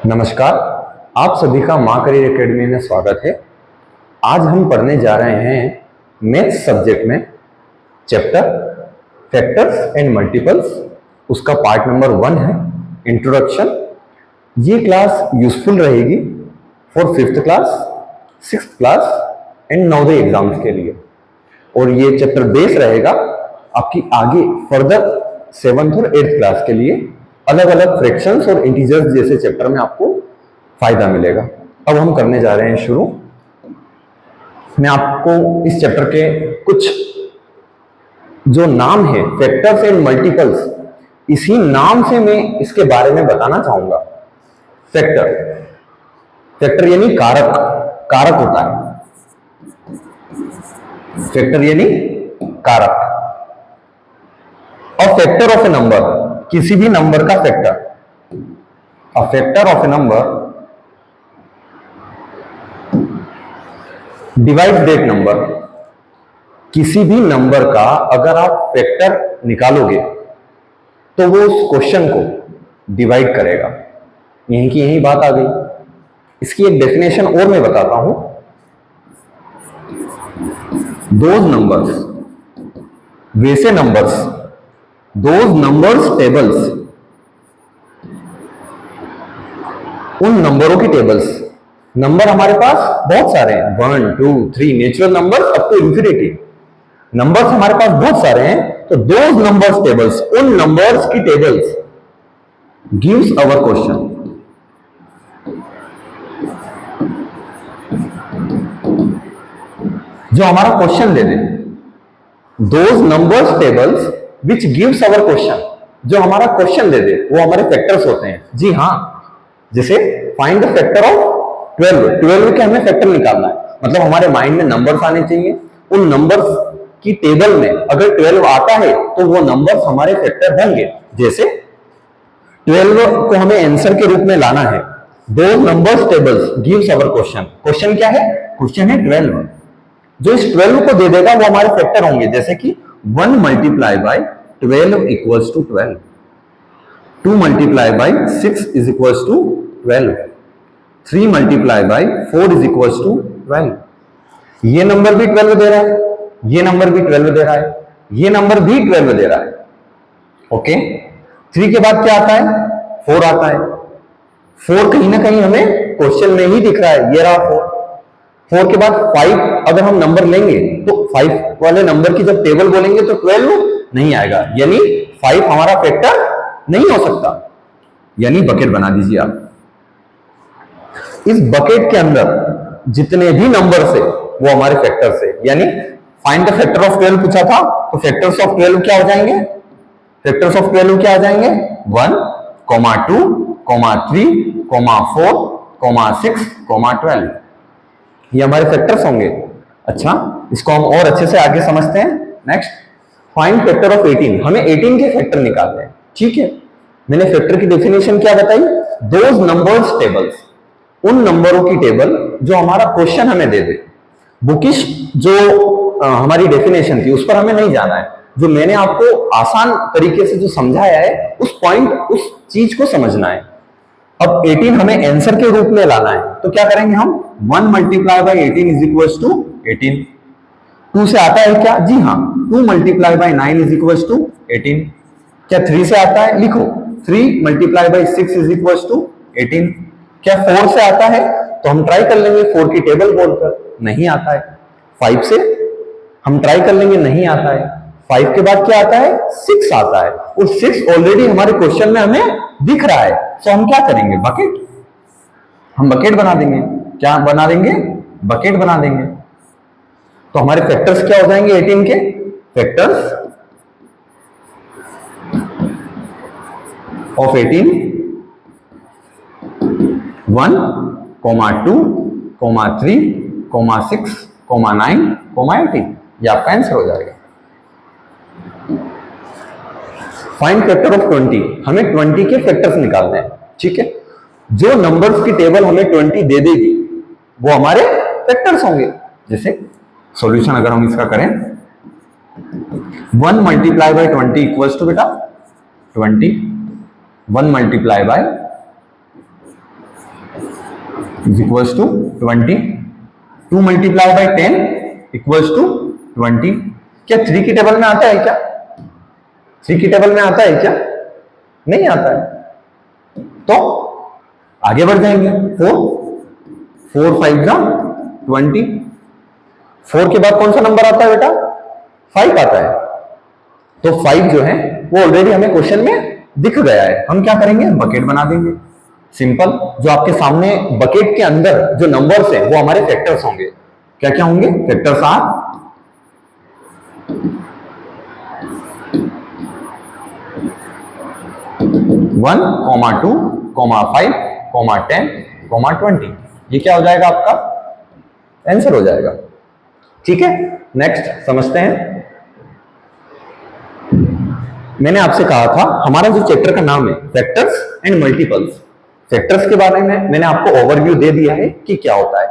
नमस्कार। आप सभी का माँ करियर एकेडमी में स्वागत है। आज हम पढ़ने जा रहे हैं मैथ्स सब्जेक्ट में चैप्टर फैक्टर्स एंड मल्टीपल्स। उसका पार्ट नंबर 1 है इंट्रोडक्शन। ये क्लास यूजफुल रहेगी for 5th class, 6th class and Navodaya exams के लिए। और ये चैप्टर बेस रहेगा आपकी आगे फर्दर 7th और 8th क्लास के लिए। अलग अलग फ्रैक्शंस और इंटीजर्स जैसे चैप्टर में आपको फायदा मिलेगा। अब हम करने जा रहे हैं शुरू। मैं आपको इस चैप्टर के कुछ जो नाम है फैक्टर्स एंड मल्टीपल्स, इसी नाम से मैं इसके बारे में बताना चाहूंगा। फैक्टर, फैक्टर यानी कारक, कारक होता है। फैक्टर यानी कारक। और फैक्टर ऑफ ए नंबर, किसी भी नंबर का factor. A factor of A number divide that number. किसी भी नंबर का अगर आप फैक्टर निकालोगे तो वो उस क्वेश्चन को डिवाइड करेगा। यहीं की यही बात आ गई। इसकी एक डेफिनेशन और मैं बताता हूं। दोज नंबर्स, वैसे नंबर्स, दोज नंबर्स टेबल्स, उन नंबरों की टेबल्स। नंबर हमारे पास बहुत सारे हैं, 1 2 3 natural number up to infinity. Numbers हमारे पास बहुत सारे हैं, तो दोज नंबर्स टेबल्स, उन नंबर्स की टेबल्स गिव्स अवर क्वेश्चन। जो हमारा क्वेश्चन दे दे, those numbers tables which gives our question, जो हमारा क्वेश्चन दे दे वो हमारे फैक्टर्स होते हैं। जी हाँ, जैसे फाइंड द फैक्टर ऑफ 12 के हमें फैक्टर निकालना है, मतलब हमारे माइंड में नंबर्स आने चाहिए। उन नंबर्स की टेबल में अगर 12 आता है तो वो नंबर्स हमारे फैक्टर होंगे। जैसे 12 को हमें आंसर के रूप में लाना है। दो numbers tables gives our question. Question क्या है? क्वेश्चन है 12। जो इस 12 को दे देगा वो हमारे फैक्टर होंगे। जैसे कि 1 multiply by 12 equals to 12, 2 multiply by 6 is equals to 12, 3 multiply by 4 is equals to 12। ये नंबर भी 12 दे रहा है, ये नंबर भी 12 दे रहा है, ये नंबर भी 12 दे रहा है। ओके, 3 के बाद क्या आता है? 4 आता है। 4 कहीं ना कहीं हमें क्वेश्चन में ही दिख रहा है, ये रहा 4। 4 के बाद 5 अगर हम नंबर लेंगे तो 5 वाले नंबर की जब टेबल बोलेंगे तो 12 नहीं आएगा, यानी 5 हमारा फैक्टर नहीं हो सकता। यानी बकेट बना दीजिए आप। इस बकेट के अंदर जितने भी नंबर्स है वो हमारे फैक्टर्स है। यानी फाइंड द फैक्टर ऑफ 12 पूछा था, तो फैक्टर्स ऑफ 12 क्या हो जाएंगे? फैक्टर्स ऑफ 12 क्या आ जाएंगे? 1, 2, 3, 4, 6, 12। ये हमारे फैक्टर्स होंगे। अच्छा, इसको हम और अच्छे से आगे समझते हैं। Next, find factor of 18। हमें 18 के फैक्टर निकालने हैं। ठीक है, मैंने फैक्टर की डेफिनेशन क्या बताई? दोज नंबर्स टेबल्स, उन नंबरों की टेबल जो हमारा क्वेश्चन हमें दे दे। बुकिश जो हमारी डेफिनेशन थी उस पर हमें नहीं जाना है। जो मैंने आपको आसान तरीके से जो समझाया है उस पॉइंट, उस चीज को समझना है। अब 18 हमें आंसर के रूप में लाना है, तो क्या करेंगे हम? 1 multiply by 18 is equals to 18। 2 से आता है क्या? जी हाँ, 2 multiply by 9 is equals to 18। क्या 3 से आता है? लिखो, 3 multiply by 6 is equals to 18। क्या 4 से आता है? तो हम ट्राई कर लेंगे 4 की टेबल बोलकर, नहीं आता है। 5 से हम ट्राई कर लेंगे, नहीं आता है। 5 के बाद क्या आता है? 6 आता है, और 6 ऑलरेडी हमारे क्वेश्चन में हमें दिख रहा है। तो हम क्या करेंगे? बकेट, हम बकेट बना देंगे। क्या बना देंगे? बकेट बना देंगे। तो हमारे फैक्टर्स क्या हो जाएंगे? 18 के फैक्टर्स ऑफ 18 1, 2, 3, 6, 9, 18। ये आपका आंसर हो जाएगा। Find factor of 20। हमें 20 के फैक्टर्स निकालने हैं। ठीक है, जो नंबर्स की टेबल हमें 20 दे देगी वो हमारे फैक्टर्स होंगे। जैसे सॉल्यूशन अगर हम इसका करें, 1 मल्टीप्लाई बाय 20 इक्वल्स टू बेटा 20, 1 multiply by is equals to 20, 2 multiply by 10 equals to 20। क्या 3 की टेबल में आता है क्या? 3 की टेबल में आता है क्या? नहीं आता है। तो आगे बढ़ जाएंगे। 4 5 जा 20। 4 के बाद कौन सा नंबर आता है बेटा? 5 आता है। तो 5 जो है वो ऑलरेडी हमें क्वेश्चन में दिख गया है। हम क्या करेंगे? बकेट बना देंगे। सिंपल। जो आपके सामने बकेट के अंदर जो नंबर्स है वो हमारे फैक्टर्स होंगे। क्या क्या होंगे? Factors are 1, 2, 5, 10, 20। ये क्या हो जाएगा? आपका आंसर हो जाएगा। ठीक है, नेक्स्ट समझते हैं। मैंने आपसे कहा था हमारा जो चैप्टर का नाम है फैक्टर्स एंड मल्टीपल्स। फैक्टर्स के बारे में मैंने आपको ओवरव्यू दे दिया है कि क्या होता है।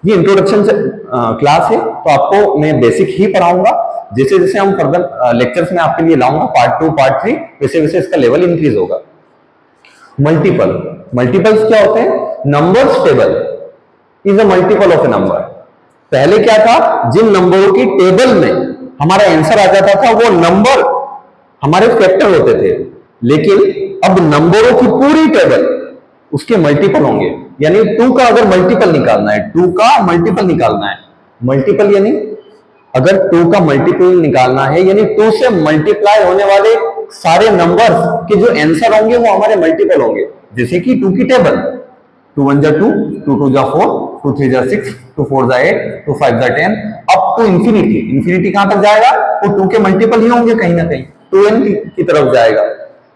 ये इंट्रोडक्शन क्लास है, तो आपको मैं बेसिक ही पढ़ाऊंगा। जैसे जैसे हम फर्दर लेक्चर्स में आपके लिए लाऊंगा पार्ट 2 पार्ट 3, वैसे वैसे इसका लेवल इंक्रीज होगा। मल्टीपल, मल्टीपल्स क्या होते हैं? Numbers table is a multiple of A number. पहले क्या था? जिन नंबरों की टेबल में हमारा आंसर आ जाता था वो नंबर हमारे फैक्टर होते थे, लेकिन अब नंबरों की पूरी टेबल उसके मल्टीपल होंगे। यानी 2 का अगर मल्टीपल निकालना है, 2 का मल्टीपल निकालना है, मल्टीपल यानी अगर 2 का मल्टीपल निकालना है यानी 2 से मल्टीप्लाई होने वाले सारे नंबर्स के जो आंसर होंगे वो हमारे मल्टीपल होंगे। जैसे कि 2 की टेबल, 2 1 जा 2, 2 2 जा 4, 2 3 जा 6, 2 4 जा 8, 2 5 जा 10, अप टू इंफिनिटी। इंफिनिटी कहां तक जाएगा? वो 2 के मल्टीपल ही होंगे कहीं ना कहीं, 2n की तरफ जाएगा।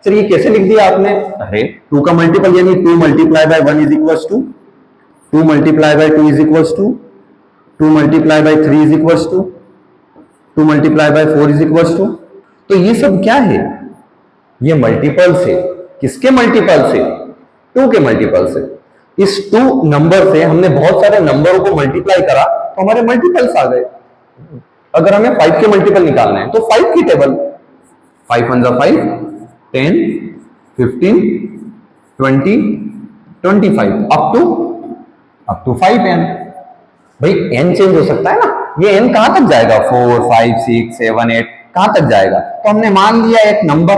सर ये कैसे लिख दिया आपने? अरे 2 का मल्टीपल यानी 2 multiply by 1 is equals to 2 multiply by 2 is equals to 2 multiply by 3 is equals to 2 multiply by 4 is equals to. तो ये सब क्या है? ये मल्टीपल से। किसके मल्टीपल से? 2 के मल्टीपल से। इस 2 नंबर से हमने बहुत सारे नंबरों को मल्टीप्लाई करा तो हमारे मल्टीपल्स आ गए। अगर हमें 5 के मल्टीपल निकालना है तो 5 की टेबल, 5 1 जा 5, 10, 15, 20, 25 अप टू 5n। भाई n चेंज हो सकता है ना, ये n कहां तक जाएगा? 4 5 6 7 8 कहां तक जाएगा? तो हमने मान लिया एक नंबर,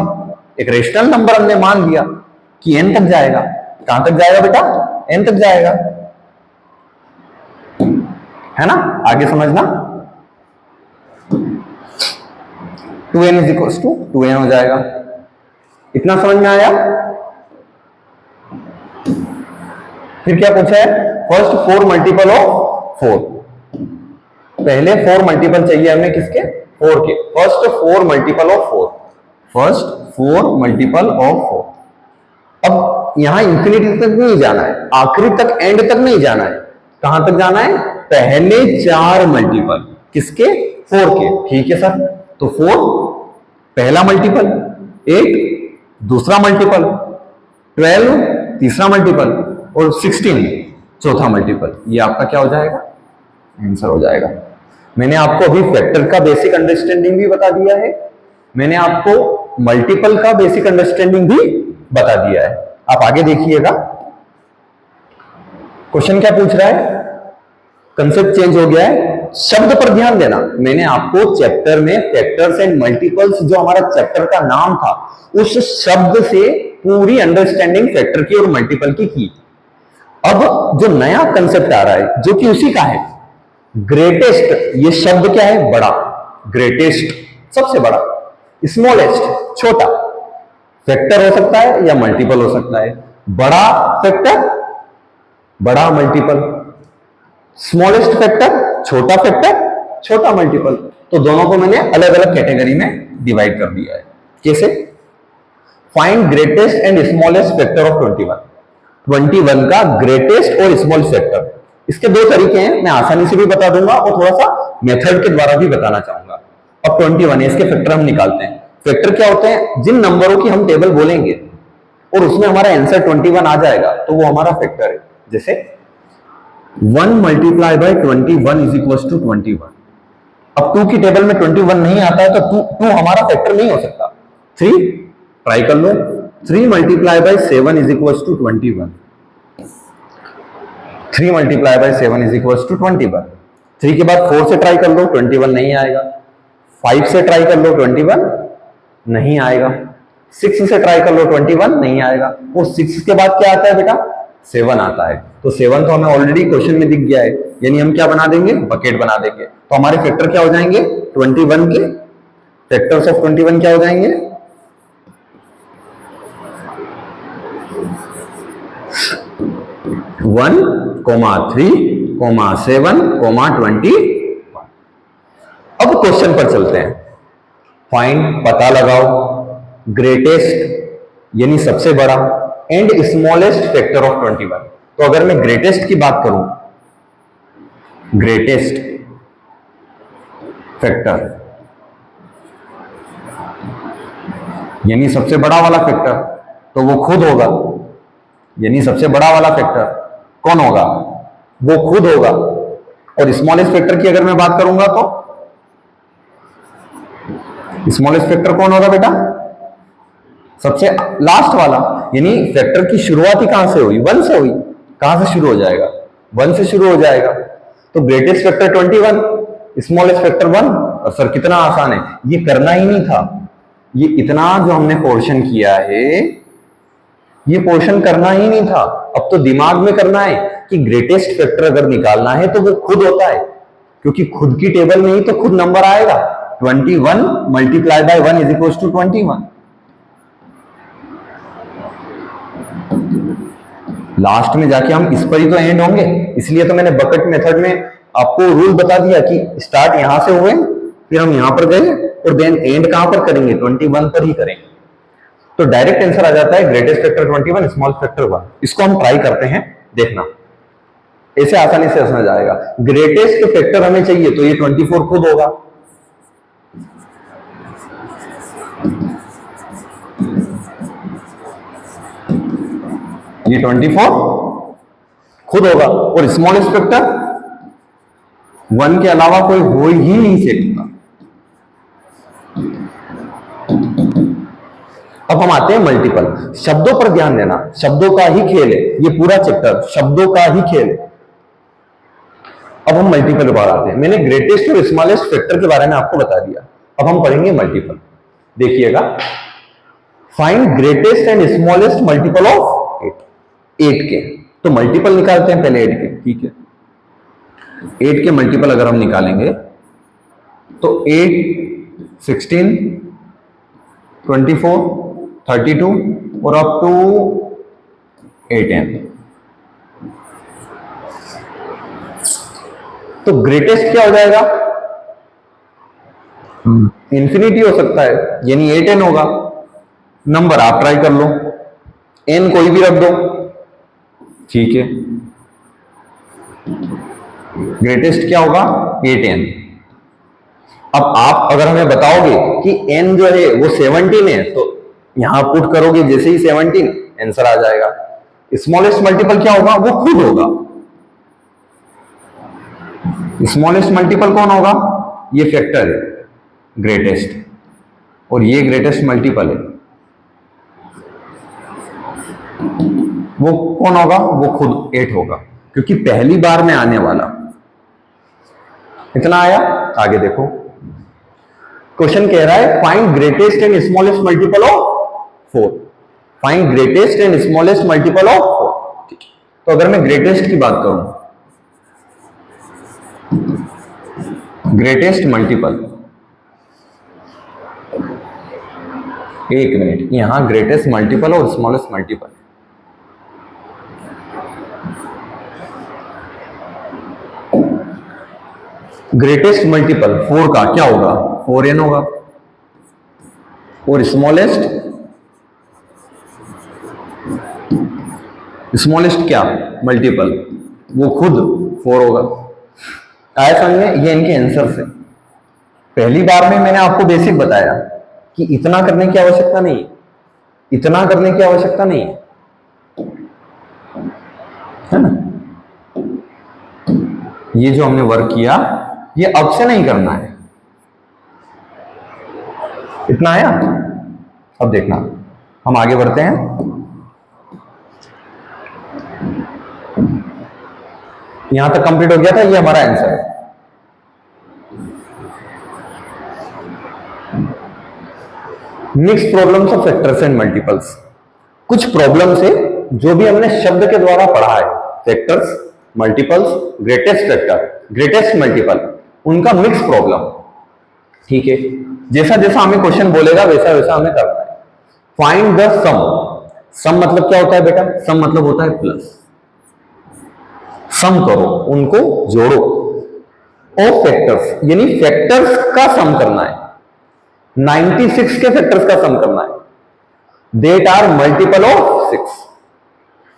एक रेशनल नंबर हमने मान लिया कि n तक जाएगा। कहां तक जाएगा बेटा? n तक जाएगा, है ना? आगे समझना। 2n is equal to 2n हो जाएगा। इतना समझ में आया? फिर क्या पूछा है? First 4 multiple of 4। पहले 4 मल्टीपल चाहिए हमें किसके? 4 के। First 4 multiple of 4, first 4 multiple of 4। अब यहां इंफिनिटी तक नहीं जाना है, आखिरी तक, एंड तक नहीं जाना है। कहां तक जाना है? पहले 4 मल्टीपल किसके? 4 के। ठीक है सर, तो 4 पहला मल्टीपल, 8 दूसरा मल्टीपल, 12 तीसरा मल्टीपल और 16 चौथा मल्टीपल। ये आपका क्या हो जाएगा? आंसर हो जाएगा। मैंने आपको अभी फैक्टर का बेसिक अंडरस्टैंडिंग भी बता दिया है, मैंने आपको मल्टीपल का बेसिक अंडरस्टैंडिंग भी बता दिया है। आप आगे देखिएगा, क्वेश्चन क्या पूछ रहा है? कंसेप्ट चेंज हो गया है, शब्द पर ध्यान देना। मैंने आपको चैप्टर में फैक्टर्स एंड मल्टीपल्स जो हमारा चैप्टर का नाम था उस शब्द से पूरी अंडरस्टैंडिंग फैक्टर की और मल्टीपल की। अब जो नया कंसेप्ट आ रहा है जो कि उसी का है, ग्रेटेस्ट। ये शब्द क्या है? बड़ा। ग्रेटेस्ट सबसे बड़ा, स्मॉलेस्ट छोटा। फैक्टर हो सकता है या मल्टीपल हो सकता है। बड़ा फैक्टर, बड़ा मल्टीपल, स्मॉलेस्ट फैक्टर, छोटा फैक्टर, छोटा मल्टीपल। तो दोनों को मैंने अलग अलग कैटेगरी में डिवाइड कर दिया है। कैसे? Find greatest and smallest factor of 21। 21 का ग्रेटेस्ट और स्मॉलेस्ट फैक्टर, इसके 2 तरीके हैं, मैं आसानी से भी बता दूंगा और थोड़ा सा मेथड के द्वारा भी बताना चाहूंगा। अब 21 है, इसके फैक्टर हम निकालते हैं। फैक्टर क्या होते हैं? जिन नंबरों की हम टेबल बोलेंगे और उसमें हमारा आंसर 21 आ जाएगा तो वो हमारा फैक्टर है। जैसे 1 multiply by 21 is equal to 21। अब 2 की टेबल में 21 नहीं आता है तो 2 हमारा फैक्टर नहीं हो सकता। 3 ट्राई कर लो, 3 multiply by 7 is equal to 21। 3 multiply by 7 is equal to 21। 3 के बाद 4 से ट्राई कर लो, 21 नहीं आएगा। 5 से ट्राई कर लो, 21 नहीं आएगा। 6 से ट्राई कर लो, 21 नहीं आएगा। वो 6 के बाद क्या आता है बेटा? 7 आता है। तो 7 तो हमें ऑलरेडी क्वेश्चन में दिख गया है, यानी हम क्या बना देंगे? बकेट बना देंगे। तो हमारे फैक्टर क्या हो जाएंगे? 21 के फैक्टर्स ऑफ 21 क्या हो जाएंगे? 1, 3, 7, 21। अब क्वेश्चन पर चलते हैं। फाइंड, पता लगाओ, ग्रेटेस्ट यानी सबसे बड़ा, एंड स्मॉलेस्ट फैक्टर ऑफ 21। तो अगर मैं ग्रेटेस्ट की बात करूं, ग्रेटेस्ट फैक्टर यानी सबसे बड़ा वाला फैक्टर, तो वो खुद होगा। यानी सबसे बड़ा वाला फैक्टर कौन होगा? वो खुद होगा। और स्मॉलेस्ट फैक्टर की अगर मैं बात करूंगा तो स्मॉलेस्ट फैक्टर कौन होगा बेटा? सबसे लास्ट वाला। यानी फैक्टर की शुरुआत ही कहां से हुई? 1 से हुई। कहां से शुरू हो जाएगा? 1 से शुरू हो जाएगा। तो ग्रेटेस्ट फैक्टर 21, स्मॉलेस्ट फैक्टर 1। और सर कितना आसान है, ये करना ही नहीं था। ये इतना जो हमने पोर्शन किया है, ये पोर्शन करना ही नहीं था। अब तो दिमाग में करना है कि ग्रेटेस्ट फैक्टर अगर निकालना है तो वो खुद होता है, क्योंकि खुद की टेबल में ही तो खुद नंबर आएगा। 21 multiply by 1 is equal to 21। Last में जाके हम इस पर ही तो एंड होंगे, इसलिए तो मैंने बकेट मेथड में आपको रूल बता दिया कि स्टार्ट यहां से हुए, फिर हम यहां पर गए और देन एंड कहां पर करेंगे? 21 पर ही करेंगे। तो डायरेक्ट आंसर आ जाता है ग्रेटेस्ट फैक्टर 21, स्मॉल फैक्टर 1। इसको हम ट्राई करते हैं, देखना ऐसे आसानी से समझ आएगा। ग्रेटेस्ट फैक्टर हमें चाहिए तो ये 24 खुद होगा। ये 24 खुद होगा। और स्मॉलेस्ट फैक्टर 1 के अलावा कोई हो ही नहीं सकता। अब हम आते हैं मल्टीपल। शब्दों पर ध्यान देना, शब्दों का ही खेल है ये पूरा चैप्टर, शब्दों का ही खेल है। अब हम मल्टीपल पर आते हैं। मैंने ग्रेटेस्ट और स्मॉलेस्ट फैक्टर के बारे में आपको बता दिया, अब हम पढ़ेंगे मल्टीपल। देखिएगा, find greatest and smallest multiple of 8 के। तो मल्टीपल निकालते हैं पहले 8 के, ठीक है। 8 के मल्टीपल अगर हम निकालेंगे तो 8, 16, 24, 32 और अप टू 8n। तो ग्रेटेस्ट क्या हो जाएगा? इंफिनिटी हो सकता है, यानी 8n होगा। नंबर आप ट्राई कर लो, n कोई भी रख दो, ठीक है। ग्रेटेस्ट क्या होगा? 8n। अब आप अगर हमें बताओगे कि n जो है वो 17 है, तो यहां पुट करोगे जैसे ही 17, आंसर आ जाएगा। स्मॉलेस्ट मल्टीपल क्या होगा? वो खुद होगा। स्मॉलेस्ट मल्टीपल कौन होगा? ये फैक्टर है ग्रेटेस्ट, और ये ग्रेटेस्ट मल्टीपल है। वो कौन होगा? वो खुद 8 होगा, क्योंकि पहली बार में आने वाला। इतना आया? आगे देखो, क्वेश्चन कह रहा है find greatest and smallest multiple of 4। Find greatest and smallest multiple of 4, ठीक है। तो अगर मैं ग्रेटेस्ट की बात करूं, ग्रेटेस्ट मल्टीपल, एक मिनट, यहां ग्रेटेस्ट मल्टीपल और स्मॉलेस्ट मल्टीपल, ग्रेटेस्ट मल्टीपल 4 का क्या होगा? 4n होगा। और स्मॉलेस्ट क्या मल्टीपल? वो खुद 4 होगा। आया समझ में? ये इनके आंसर से। पहली बार में मैंने आपको बेसिक बताया कि इतना करने की आवश्यकता नहीं, इतना करने की आवश्यकता नहीं है ना। ये जो हमने वर्क किया, ये अब से नहीं करना है। इतना आया? अब देखना, हम आगे बढ़ते हैं। यहां तक कंप्लीट हो गया था, ये हमारा आंसर है। Mix problems of factors and multiples. कुछ प्रॉब्लम से जो भी हमने शब्द के द्वारा पढ़ा है, factors, multiples, greatest factor, greatest multiple, उनका मिक्स प्रॉब्लम। ठीक है, जैसा जैसा हमें क्वेश्चन बोलेगा वैसा वैसा हमें करना है। फाइंड द सम। सम मतलब क्या होता है बेटा? सम मतलब होता है प्लस। सम करो, उनको जोड़ो। ऑफ फैक्टर्स यानी फैक्टर्स का सम करना है। 96 के फैक्टर्स का सम करना है। That are multiple of 6।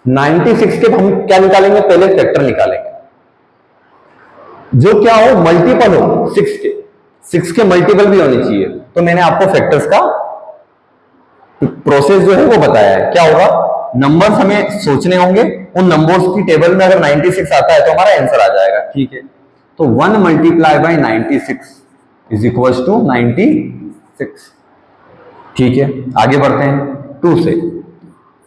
96 के हम क्या निकालेंगे? पहले फैक्टर निकालेंगे जो क्या हो, मल्टीपल हो 6 के। 6 के मल्टीपल भी होने चाहिए। तो मैंने आपको फैक्टर्स का प्रोसेस जो है वो बताया है। क्या होगा? नंबर्स हमें सोचने होंगे, उन नंबर्स की टेबल में अगर 96 आता है तो हमारा आंसर आ जाएगा। ठीक है, तो 1 multiply by 96 is equal to 96। ठीक है, आगे बढ़ते हैं 2 से।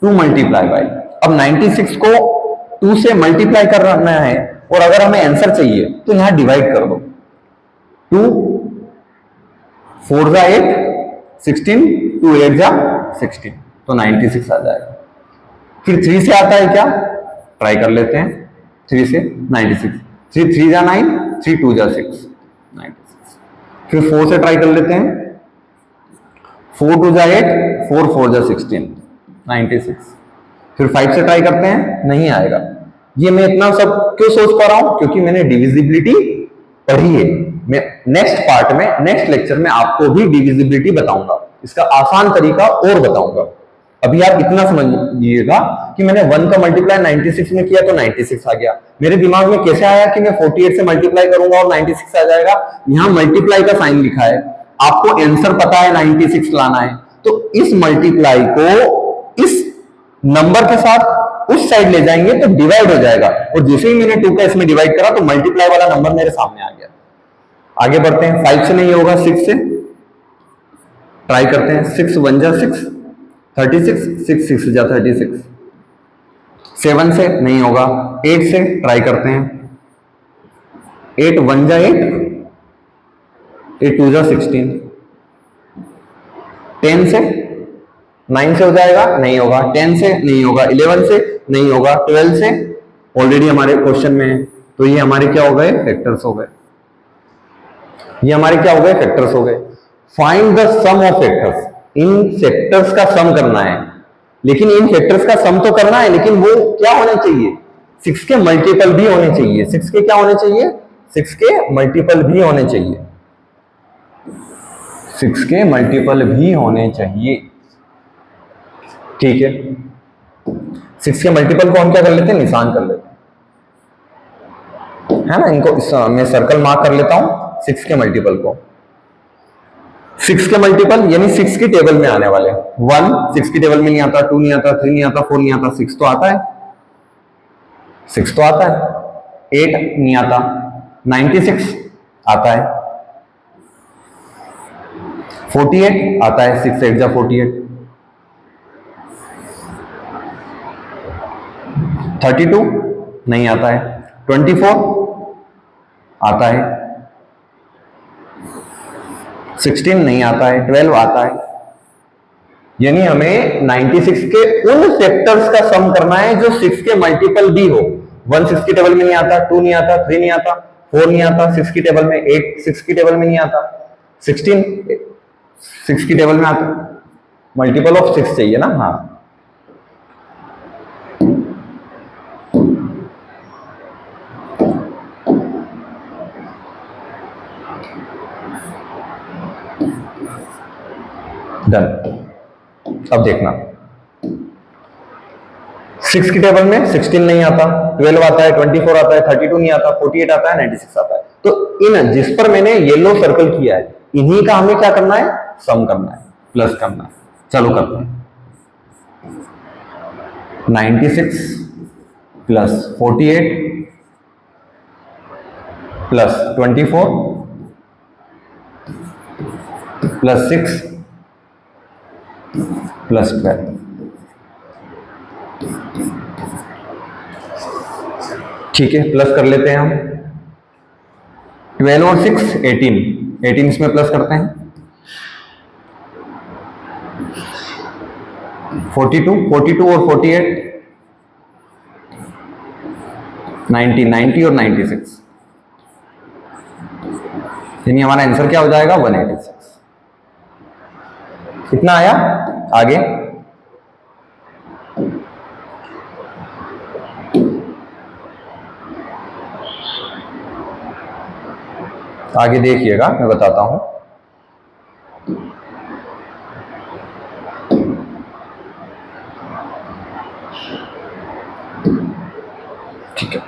2 मल्टीप्लाई बाई, अब 96 को 2 से मल्टीप्लाई करना है और अगर हमें आंसर चाहिए तो यहां डिवाइड कर दो। 2 4 जा 8, 16, 2 8 जा 16, तो 96 आ जाएगा। फिर 3 से आता है क्या? ट्राई कर लेते हैं। 3 से 96, 3 3 जा 9, 3 2 जा 6, 96। फिर 4 से ट्राई कर लेते हैं। 4 2 जा 8, 4 4 जा 16, 96। फिर 5 से ट्राई करते हैं, नहीं आएगा। ये मैं इतना सब क्यों सोच पा रहा हूं? क्योंकि मैंने डिविजिबिलिटी पढ़ी है। मैं नेक्स्ट पार्ट में, नेक्स्ट लेक्चर में आपको भी डिविजिबिलिटी बताऊंगा, इसका आसान तरीका और बताऊंगा। अभी आप इतना समझिएगा कि मैंने 1 का मल्टीप्लाई 96 में किया तो 96 आ गया। मेरे दिमाग में कैसे आया कि मैं 48 से मल्टीप्लाई करूंगा और 96 आ जाएगा? यहां मल्टीप्लाई का साइन लिखा है, आपको आंसर पता है 96 लाना है, तो इस मल्टीप्लाई को इस नंबर के साथ उस साइड ले जाएंगे तो डिवाइड हो जाएगा। और जैसे ही मैंने 2 का इसमें डिवाइड करा तो मल्टीप्लाई वाला नंबर मेरे सामने आ गया। आगे बढ़ते हैं। 5 से नहीं होगा, 6 से ट्राई करते हैं। 6 1 जा 6, 36, 6 6 जा 36। 7 से नहीं होगा। 8 से ट्राई करते हैं। 8 1 जा 8, 8 2 जा 16। 10 से 9 से हो जाएगा, नहीं होगा। 10 से नहीं होगा। 11 से नहीं होगा। 12 से ऑलरेडी हमारे क्वेश्चन में है, तो ये हमारे क्या हो गए? फैक्टर्स हो गए। ये हमारे क्या हो गए? फैक्टर्स हो गए। Find the sum of factors. इन फैक्टर्स का सम करना है, लेकिन इन फैक्टर्स का सम तो करना है, लेकिन वो क्या होने चाहिए? 6 के मल्टीपल भी होने चाहिए। 6 के क्या होने चाहिए? 6 के मल्टीपल भी होने चाहिए। 6 के मल्टीपल भी होने चाहिए। ठीक है, 6 के मल्टीपल को हम क्या कर लेते हैं? निशान कर लेते हैं, है ना। इनको मैं सर्कल मार्क कर लेता हूं। 6 के मल्टीपल को, 6 के मल्टीपल यानी 6 की टेबल में आने वाले। 1 6 की टेबल में नहीं आता, 2 नहीं आता, 3 नहीं आता, 4 नहीं आता, 6 तो आता है। 6 तो आता है। 8 नहीं आता, 96 आता है। 48 आता है, 6 8 जा 48। 32 नहीं आता है। 24 आता है। 16 नहीं आता है। 12 आता है। यानी हमें 96 के उन फैक्टर्स का सम करना है जो 6 के मल्टीपल भी हो। 1 6 की टेबल में नहीं आता, 2 नहीं आता, 3 नहीं आता, 4 नहीं आता 6 की टेबल में, 8 6 की टेबल में नहीं आता, 16 6 की टेबल में आता। मल्टीपल ऑफ 6 चाहिए ना। हाँ, डन। अब देखना, 6 की टेबल में 16 नहीं आता, 12 आता है, 24 आता है, 32 नहीं आता, 48 आता है, 96 आता है। तो इन जिस पर मैंने येलो सर्कल किया है, इन्हीं का हमें क्या करना है? सम करना है, प्लस करना है। चलो करते हैं। 96 प्लस 48 प्लस 24 प्लस 6 प्लस 12। ठीक है, प्लस कर लेते हैं हम। 12 और 6 18, 18 इसमें प्लस करते हैं। 42 और 48 90 और 96, यानी हमारा आंसर क्या हो जाएगा 186। कितना आया? आगे आगे देखिएगा, मैं बताता हूं। ठीक है,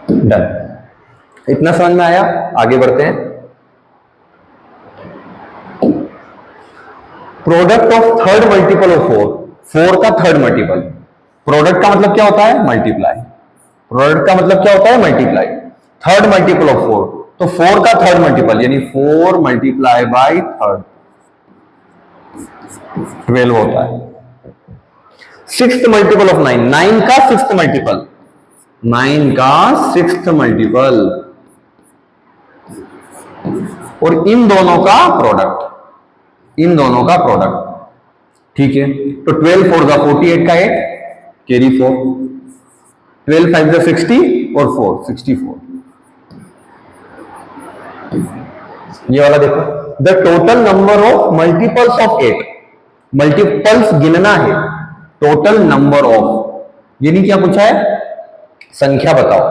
डन। इतना समझ में आया? आगे बढ़ते हैं। Product of third multiple of 4, 4 का थर्ड मल्टीपल। प्रोडक्ट का मतलब क्या होता है? मल्टीप्लाई। प्रोडक्ट का मतलब क्या होता है? मल्टीप्लाई। थर्ड मल्टीपल ऑफ 4, तो 4 का थर्ड मल्टीपल यानी 4 मल्टीप्लाई बाई थर्ड 12 होता है। सिक्स्थ मल्टीपल ऑफ 9, 9 का सिक्स्थ मल्टीपल, 9 का सिक्स्थ मल्टीपल, और इन दोनों का प्रोडक्ट, इन दोनों का प्रोडक्ट। ठीक है, तो 12 4 जा 48 का 8 कैरी 4, 12 5 जा 60 और 4 64। ये वाला देखो, the total number of multiples of 8, multiples गिनना है, टोटल नंबर ऑफ, यानी क्या पूछा है? संख्या बताओ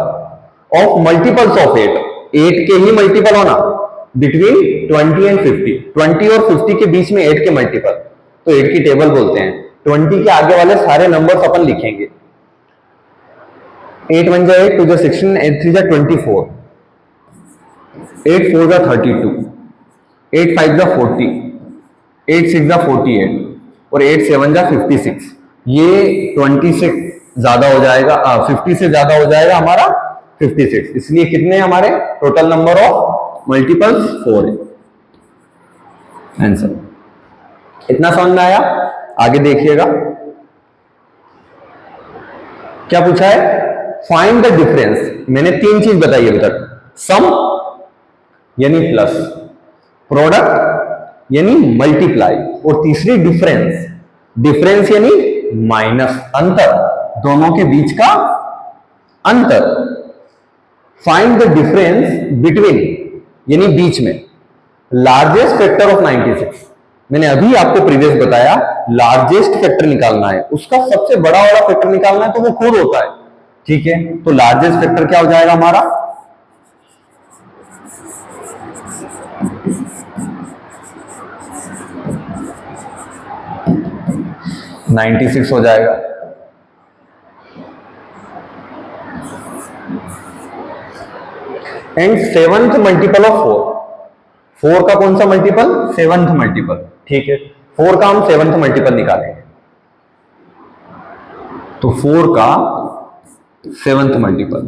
ऑफ मल्टीपल्स ऑफ 8, 8 के ही मल्टीपल होना, बिटवीन 20 एंड 50, 20 और 50 के बीच में 8 के मल्टीपल, तो 8 की टेबल बोलते हैं। 20 के आगे वाले सारे नंबर्स अपन लिखेंगे। 8 1 जा 8, 2 जा 16, 8 3 जा 24, 8 4 जा 32, 8 5 जा 40, 8 6 जा 48 और 8 7 जा 56। ये 20 से ज्यादा हो जाएगा, 50 से ज्यादा हो जाएगा हमारा 56, इसलिए कितने हमारे टोटल नंबर ऑफ मल्टीपल्स 4 है आंसर। इतना समझ में आया? आगे देखिएगा क्या पूछा है? Find the difference. मैंने 3 चीज बताई अभी तक, सम यानी प्लस, प्रोडक्ट यानी मल्टीप्लाई, और तीसरी डिफरेंस, डिफरेंस यानी माइनस, अंतर, दोनों के बीच का अंतर। फाइंड द डिफरेंस बिटवीन यानी बीच में, लार्जेस्ट फैक्टर ऑफ 96, मैंने अभी आपको प्रीवियस बताया लार्जेस्ट फैक्टर निकालना है, उसका सबसे बड़ा वाला फैक्टर निकालना है, तो वो खुद होता है। ठीक है, तो लार्जेस्ट फैक्टर क्या हो जाएगा हमारा? नाइन्टी 96 हो जाएगा। एंड सेवंथ मल्टीपल ऑफ 4, 4 का कौन सा मल्टीपल? Seventh multiple. ठीक है, 4 का हम सेवंथ मल्टीपल निकालेंगे, तो 4 का सेवंथ मल्टीपल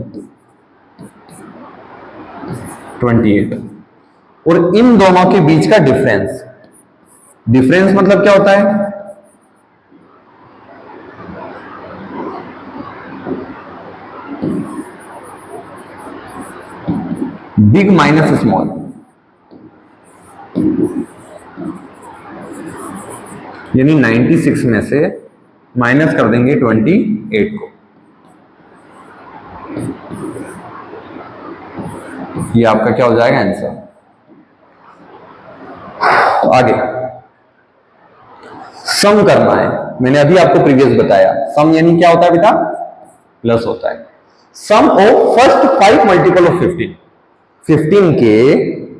28, और इन दोनों के बीच का डिफरेंस, डिफरेंस मतलब क्या होता है? बिग माइनस स्मॉल, यानी 96 में से माइनस कर देंगे 28 को, ये आपका क्या हो जाएगा आंसर। आगे सम करना है, मैंने अभी आपको प्रीवियस बताया, सम यानी क्या होता है बेटा? प्लस होता है। सम ऑफ फर्स्ट 5 मल्टीपल ऑफ 15, 15 के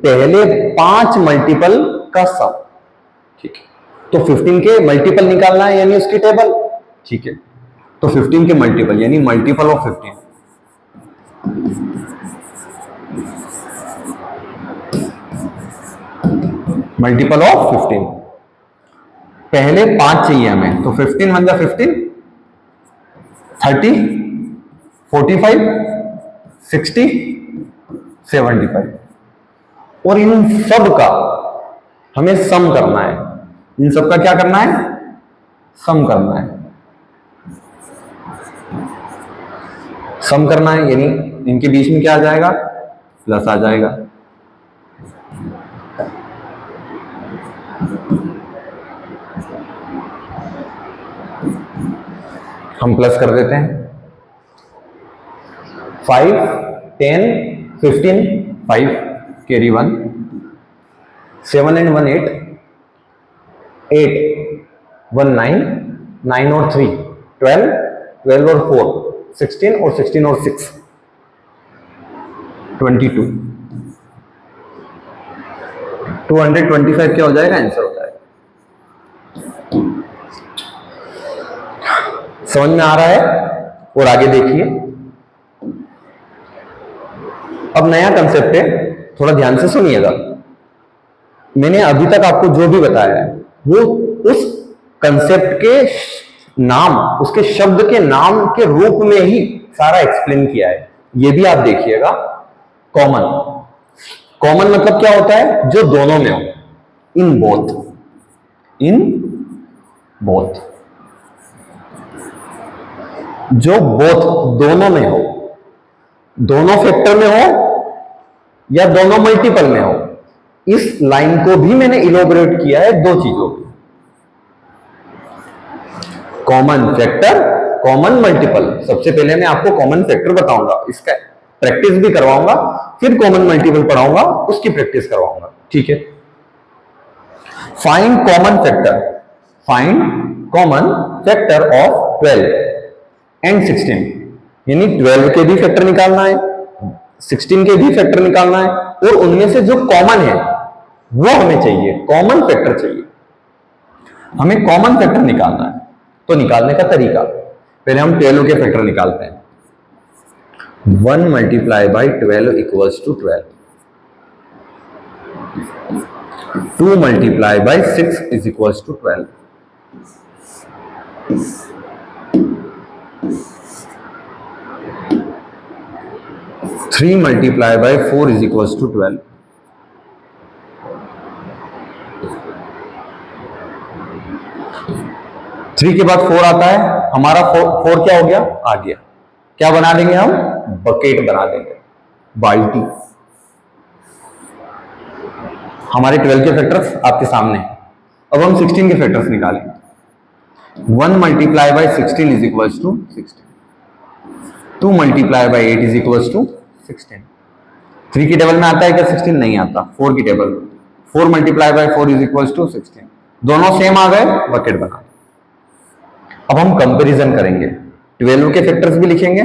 पहले 5 मल्टीपल का सम। ठीक है, तो 15 के मल्टीपल निकालना है, यानी उसकी टेबल। ठीक है, तो 15 के मल्टीपल यानी मल्टीपल ऑफ 15, मल्टीपल ऑफ 15, पहले 5 चाहिए हमें, तो 15 1 जा 15, 30, 45, 60, 75, और इन सब का हमें सम करना है, इन सबका क्या करना है, सम करना है। सम करना है यानी इनके बीच में क्या आ जाएगा, प्लस आ जाएगा। हम प्लस कर देते हैं। 5 10 15 5 कैरी 1 7 and 1 8 8 1 9 9 और 3 12 12 और 4 16 और 16 और 6 22 225 क्या हो जाएगा, आंसर हो जाएगा। समझ में आ रहा है? और आगे देखिए, अब नया कंसेप्ट है, थोड़ा ध्यान से सुनिएगा। मैंने अभी तक आपको जो भी बताया है वो उस कंसेप्ट के नाम, उसके शब्द के नाम के रूप में ही सारा एक्सप्लेन किया है। ये भी आप देखिएगा। कॉमन, कॉमन मतलब क्या होता है, जो दोनों में हो, इन बोथ, इन बोथ, जो बोथ दोनों में हो, दोनों फैक्टर में हो या दोनों मल्टीपल में हो। इस लाइन को भी मैंने इलोबरेट किया है दो चीजों पे, कॉमन फैक्टर, कॉमन मल्टीपल। सबसे पहले मैं आपको कॉमन फैक्टर बताऊंगा, इसका प्रैक्टिस भी करवाऊंगा, फिर कॉमन मल्टीपल पढ़ाऊंगा, उसकी प्रैक्टिस करवाऊंगा, ठीक है। Find common factor, find common factor of 12 and 16, यानी 12 के भी फैक्टर निकालना है, 16 के भी फैक्टर निकालना है, और उनमें से जो कॉमन है वो हमें चाहिए, कॉमन फैक्टर चाहिए, हमें कॉमन फैक्टर निकालना है। तो निकालने का तरीका, पहले हम 12 के फैक्टर निकालते हैं। 1 multiply by 12 equals to 12, 2 multiply by 6 is equals to 12, 3 multiply by 4 is equals to 12, 3 के बाद 4 आता है, हमारा 4 क्या हो गया, आ गया। क्या बना देंगे हम, बकेट बना देंगे, बाल्टी। हमारे 12 के फैक्टर्स आपके सामने। अब हम 16 के फैक्टर्स निकालेंगे। 1 multiply by 16 is equals to 16, 2 multiply by 8 is equals to 16। 3 की टेबल में आता है क्या 16? नहीं आता, 4 की टेबल में। 4 multiply by 4 is equals to 16, दोनों सेम आ गए, बकेट बना। अब हम कंपैरिजन करेंगे, 12 के फैक्टर्स भी लिखेंगे,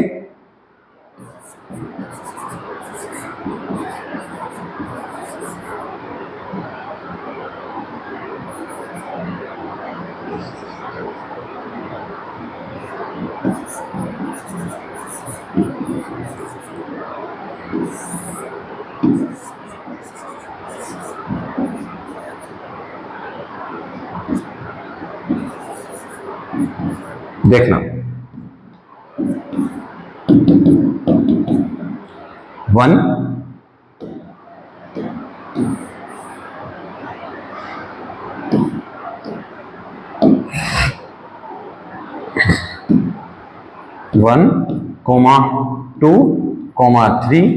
देखना 1 1 comma 2 comma 3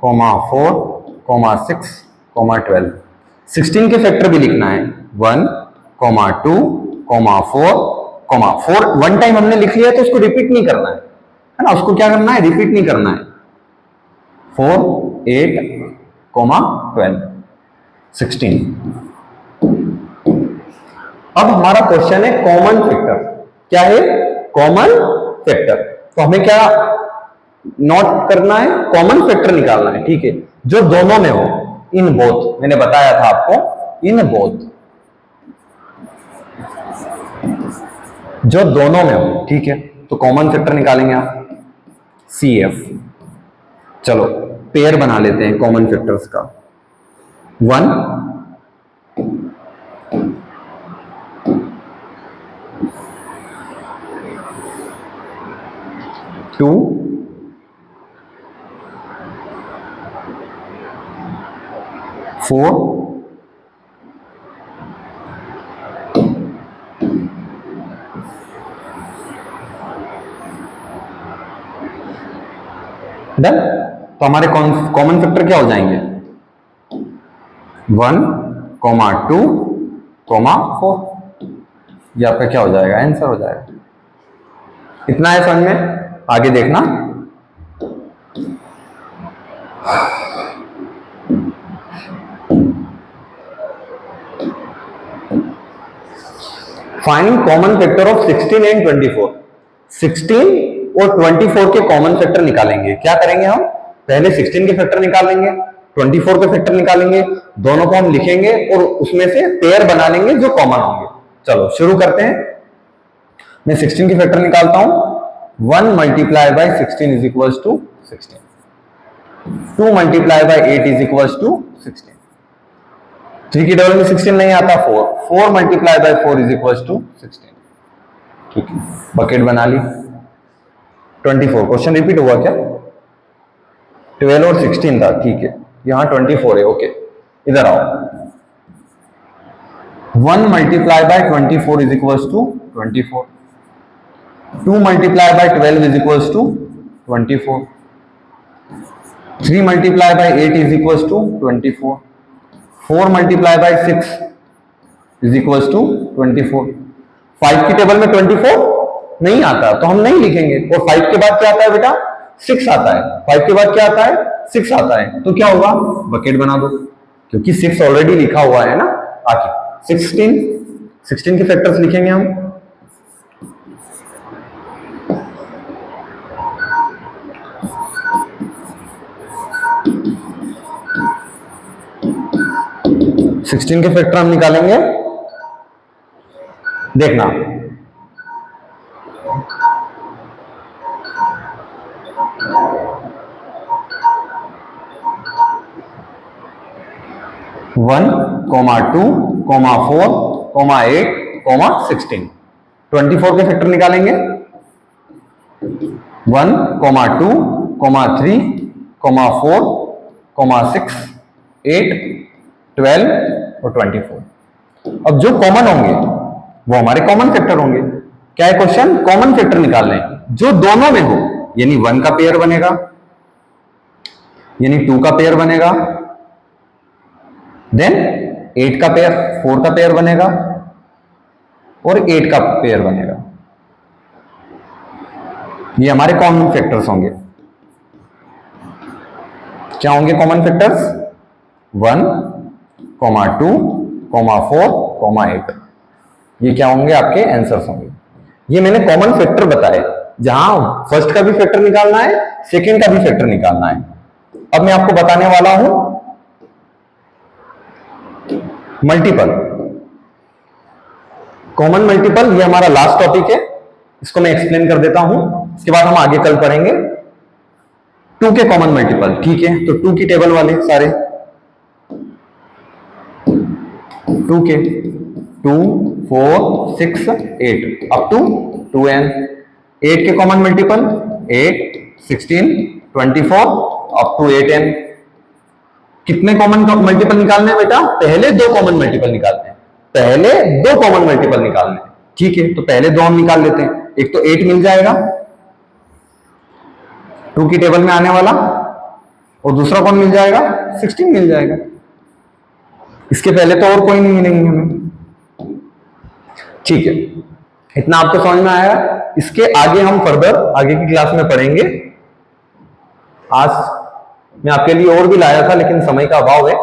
comma 4 comma 6 comma 12। 16 के फैक्टर भी लिखना है, 1 comma 2 comma 4 comma 4। One time हमने लिख लिया तो उसको रिपीट नहीं करना है ना, उसको क्या करना है, रिपीट नहीं करना है। 4 8 कोमा 12 16। अब हमारा क्वेश्चन है कॉमन फैक्टर, क्या है, कॉमन फैक्टर। तो हमें क्या नोट करना है, कॉमन फैक्टर निकालना है, ठीक है, जो दोनों में हो, इन बोथ। मैंने बताया था आपको, इन बोथ, जो दोनों में हो, ठीक है। तो कॉमन फैक्टर निकालेंगे आप, CF। चलो पेयर बना लेते हैं कॉमन फैक्टर्स का। 1 2 4 डन। तो हमारे कॉमन फैक्टर क्या हो जाएंगे, 1, 2, 4। ये आपका क्या हो जाएगा, आंसर हो जाएगा। इतना है समझ में, आगे देखना। Find common factor of 16 and 24। 16 और 24 के कॉमन फैक्टर निकालेंगे। क्या करेंगे हम, पहले 16 के फैक्टर निकालेंगे, 24 के फैक्टर निकालेंगे, दोनों को हम लिखेंगे और उसमें से पेयर बना लेंगे जो कॉमन होंगे। चलो शुरू करते हैं। मैं 16 के फैक्टर निकालता हूं। 1 multiply by 16 is equal to 16। 2 multiply by 8 is equal to 16। 3 की टेबल में 16 नहीं आता, 4। 4 multiply by 4 is equal to 16। ठीक है, बकेट बना ली। 24, क्वेश्चन रिपीट हुआ क्या, 12 और 16 था, ठीक है, यहां 24 है। ओके, इधर आओ। 1 multiply by 24 is equal to 24। 2 multiply by 12 is equal to 24। 3 multiply by 8 is equal to 24। 4 multiply by 6 is equal to 24। 5 की टेबल में 24 नहीं आता तो हम नहीं लिखेंगे, और 5 के बाद क्या आता है बेटा, 6 आता है। 5 के बाद क्या आता है, 6 आता है, तो क्या होगा, बकेट बना दो, क्योंकि 6 ऑलरेडी लिखा हुआ है ना आगे। 16 के फैक्टर्स लिखेंगे हम। सिक्सटीन के फैक्टर हम निकालेंगे, देखना। वन, 2, 4, 8, 16। 24 के फैक्टर निकालेंगे। 1, 2, 3, 4, 6, 8, 12 और 24। अब जो कॉमन होंगे वो हमारे कॉमन फैक्टर होंगे। क्या है क्वेश्चन, कॉमन फैक्टर निकालने जो दोनों में हो, यानी 1 का पेयर बनेगा, यानी 2 का पेयर बनेगा, देन 8 का पेयर, 4 का पेयर बनेगा और 8 का पेयर बनेगा। ये हमारे कॉमन फैक्टर्स होंगे। क्या होंगे कॉमन फैक्टर्स, 1, 2, 4, 8। ये क्या होंगे, आपके आंसर्स होंगे। ये मैंने कॉमन फैक्टर बताए, जहां फर्स्ट का भी फैक्टर निकालना है, सेकंड का भी फैक्टर निकालना है। अब मैं आपको बताने वाला हूं मल्टीपल, कॉमन मल्टीपल। ये हमारा लास्ट टॉपिक है, इसको मैं एक्सप्लेन कर देता हूं, इसके बाद हम आगे कल पढ़ेंगे 2 के कॉमन मल्टीपल। ठीक है, तो 2 की टेबल वाले सारे 2 के 2, 4, 6, 8 अप टू 2n। 8 के common multiple 8, 16, 24 up to 8n। कितने कॉमन मल्टीपल निकालने हैं बेटा, पहले 2 कॉमन मल्टीपल निकालने हैं, पहले 2 कॉमन मल्टीपल निकालने हैं। ठीक है, तो पहले 2 हम निकाल लेते हैं। एक तो 8 मिल जाएगा 2 की टेबल में आने वाला, और दूसरा कौन मिल जाएगा, 16 मिल जाएगा। इसके पहले तो और कोई नहीं मिलेंगे हमें। ठीक है, इतना आपको समझ में आया। इसके आगे हम फर्दर आगे की क्लास में पढ़ेंगे। आज मैं आपके लिए और भी लाया था, लेकिन समय का अभाव है।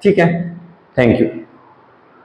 ठीक है, थैंक यू।